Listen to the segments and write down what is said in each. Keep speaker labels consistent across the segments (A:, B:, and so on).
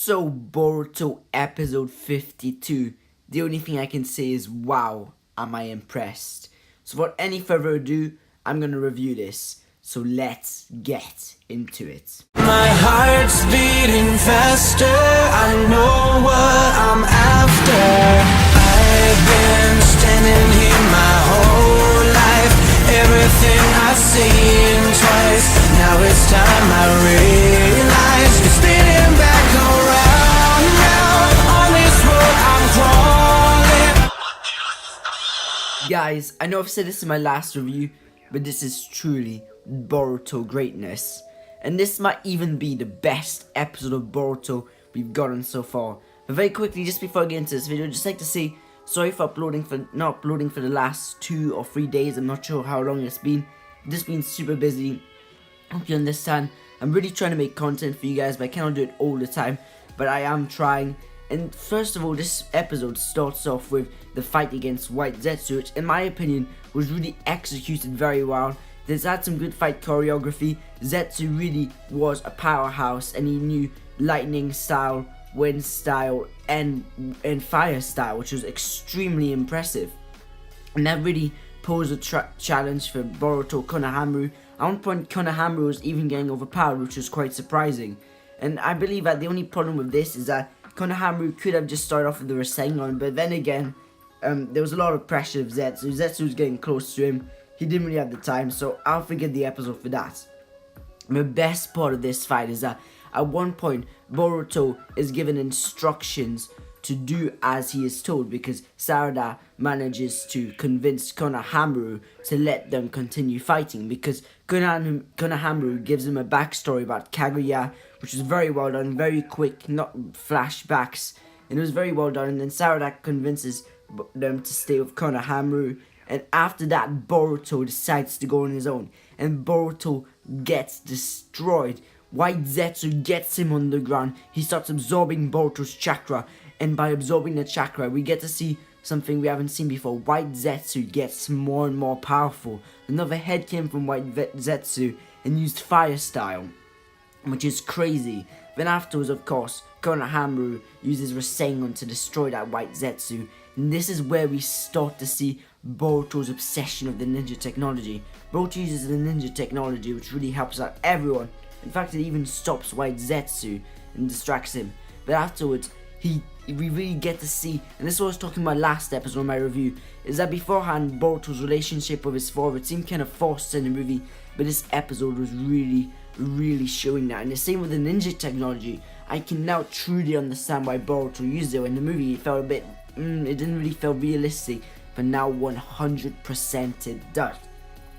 A: So, Boruto episode 52. The only thing I can say is wow, am I impressed. So, without any further ado, I'm gonna review this. So, let's get into it.
B: My heart's beating faster, I know what I'm after. I've been standing here my whole life, everything I've seen twice. Now it's time I realize it's spinning back around now. On this road I'm crawling.
A: Guys, I know I've said this in my last review, but this is truly Boruto greatness. And this might even be the best episode of Boruto we've gotten so far. But very quickly, just before I get into this video, I'd just like to say sorry for not uploading for the last 2 or 3 days. I'm not sure how long it's been. I've just been super busy. Hope you understand. I'm really trying to make content for you guys, but I cannot do it all the time. But I am trying. And first of all, this episode starts off with the fight against White Zetsu, which in my opinion was really executed very well. There's had some good fight choreography. Zetsu really was a powerhouse, and he knew lightning style, wind style, and fire style, which was extremely impressive. And that really posed a challenge for Boruto Konohamaru. At one point, Konohamaru was even getting overpowered, which was quite surprising. And I believe that the only problem with this is that Konohamaru could have just started off with the Rasengan, but then again, there was a lot of pressure of Zetsu. Zetsu was getting close to him. He didn't really have the time, so I'll forget the episode for that. The best part of this fight is that at one point, Boruto is given instructions to do as he is told, because Sarada manages to convince Konohamaru to let them continue fighting, because Konohamaru gives him a backstory about Kaguya, which was very well done, very quick, not flashbacks, and it was very well done. And then Sarada convinces them to stay with Konohamaru, and after that Boruto decides to go on his own, and Boruto gets destroyed. White Zetsu gets him on the ground. He starts absorbing Boruto's chakra, and by absorbing the chakra, we get to see something we haven't seen before. White Zetsu gets more and more powerful. Another head came from White Zetsu and used fire style, which is crazy. Then afterwards, of course, Konohamaru uses Rasengan to destroy that White Zetsu, and this is where we start to see Boruto's obsession of the ninja technology. Boruto uses the ninja technology, which really helps out everyone. In fact, it even stops White Zetsu and distracts him. But afterwards, we really get to see, and this is what I was talking about last episode of my review, is that beforehand, Boruto's relationship with his father, it seemed kind of forced in the movie, but this episode was really showing that. And the same with the ninja technology. I can now truly understand why Boruto used it. In the movie, it felt a bit, it didn't really feel realistic, but now 100% it does.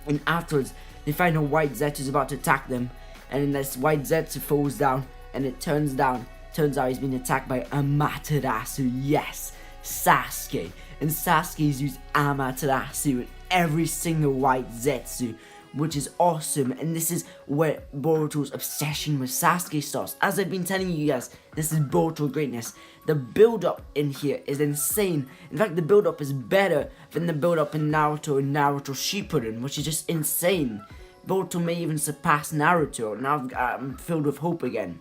A: And afterwards, they find a White Zetsu is about to attack them, and then this White Zetsu falls down, and it turns out he's been attacked by Amaterasu. Yes, Sasuke. And Sasuke's used Amaterasu in every single White Zetsu, which is awesome. And this is where Boruto's obsession with Sasuke starts. As I've been telling you guys, this is Boruto greatness. The build-up in here is insane. In fact, the build-up is better than the build-up in Naruto and Naruto Shippuden, which is just insane. Boruto may even surpass Naruto. Now I'm filled with hope again.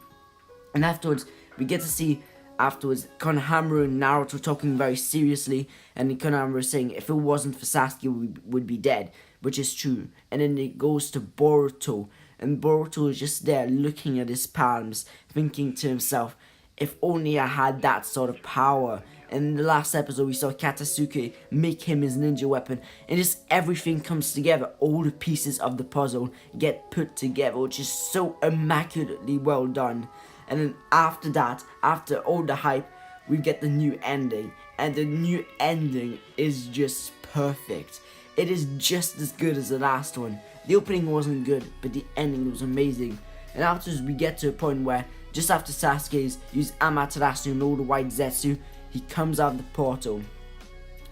A: And afterwards, we get to see Konohamaru and Naruto talking very seriously, and Konohamaru saying if it wasn't for Sasuke, we would be dead, which is true. And then it goes to Boruto, and Boruto is just there looking at his palms, thinking to himself, if only I had that sort of power. And in the last episode, we saw Katasuke make him his ninja weapon, and just everything comes together. All the pieces of the puzzle get put together, which is so immaculately well done. And then after that, after all the hype, we get the new ending, and the new ending is just perfect. It is just as good as the last one. The opening wasn't good, but the ending was amazing. And afterwards, we get to a point where just after Sasuke's used Amaterasu and all the White Zetsu, he comes out of the portal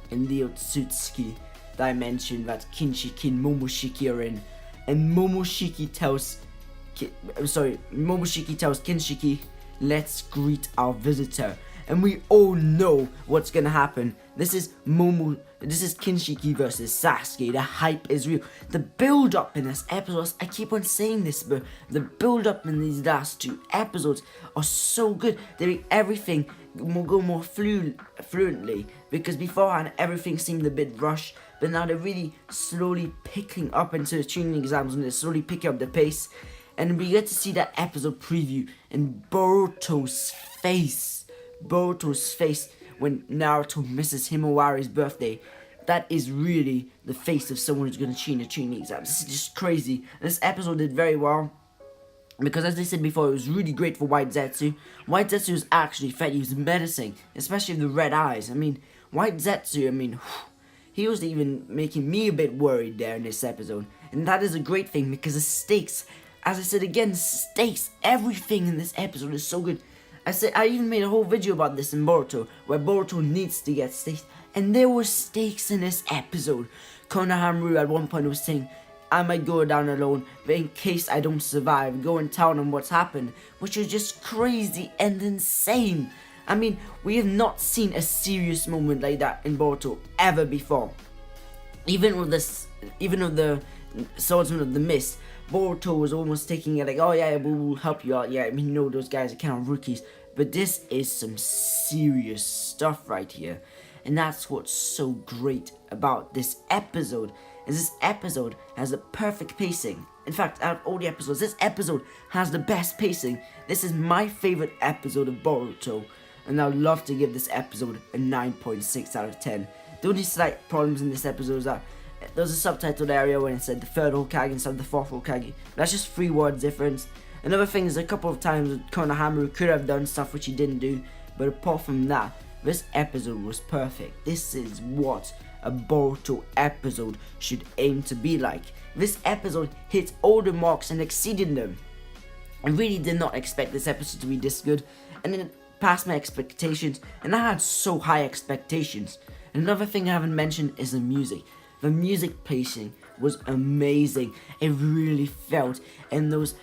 A: in the Otsutsuki dimension that Kinshiki and Momoshiki are in, and Momoshiki tells Kinshiki, let's greet our visitor. and we all know what's gonna happen. This is Kinshiki versus Sasuke. The hype is real. The build up in this episode, I keep on saying this, but the build up in these last 2 episodes are so good. They make everything go more fluently, because beforehand everything seemed a bit rushed, but now they're really slowly picking up into the tuning exams, and they're slowly picking up the pace. And we get to see that episode preview in Boruto's face when Naruto misses Himawari's birthday. That is really the face of someone who's going to cheat in a tuning exam. This is just crazy. This episode did very well, because as I said before, it was really great for White Zetsu. White Zetsu was actually fed, he was menacing, especially with the red eyes. I mean, White Zetsu, he was even making me a bit worried there in this episode. And that is a great thing, because the stakes, as I said again, stakes, everything in this episode is so good. I even made a whole video about this in Boruto, where Boruto needs to get stakes, and there were stakes in this episode. Konohamaru at one point was saying, I might go down alone, but in case I don't survive, go and tell them what's happened, which was just crazy and insane. I mean, we have not seen a serious moment like that in Boruto ever before. Even with the Swordsman of the Mist, Boruto was almost taking it like, oh yeah, we will help you out. Yeah, I mean, no, those guys are kind of rookies, but this is some serious stuff right here, and that's what's so great about this episode. Is this episode has a perfect pacing. In fact, out of all the episodes, this episode has the best pacing. This is my favorite episode of Boruto, and I would love to give this episode a 9.6 out of 10. The only slight problems in this episode is that there's a subtitled area when it said the 3rd Hokage instead of the 4th Hokage. That's just 3 words difference. Another thing is a couple of times Konohamaru could have done stuff which he didn't do, but apart from that, this episode was perfect. This is what a Boruto episode should aim to be like. This episode hit all the marks and exceeded them. I really did not expect this episode to be this good, and it passed my expectations, and I had so high expectations. Another thing I haven't mentioned is the music. The music pacing was amazing. It really felt, and those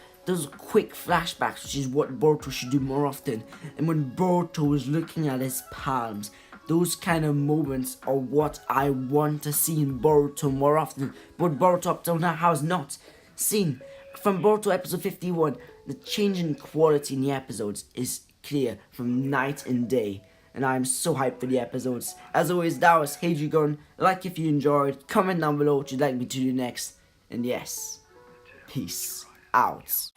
A: quick flashbacks, which is what Boruto should do more often. And when Boruto was looking at his palms, those kind of moments are what I want to see in Boruto more often. But Boruto up till now has not seen. From Boruto episode 51, the change in quality in the episodes is clear from night and day. And I'm so hyped for the episodes. As always, that was Heijigon. Like if you enjoyed, comment down below what you'd like me to do next. And yes, peace out.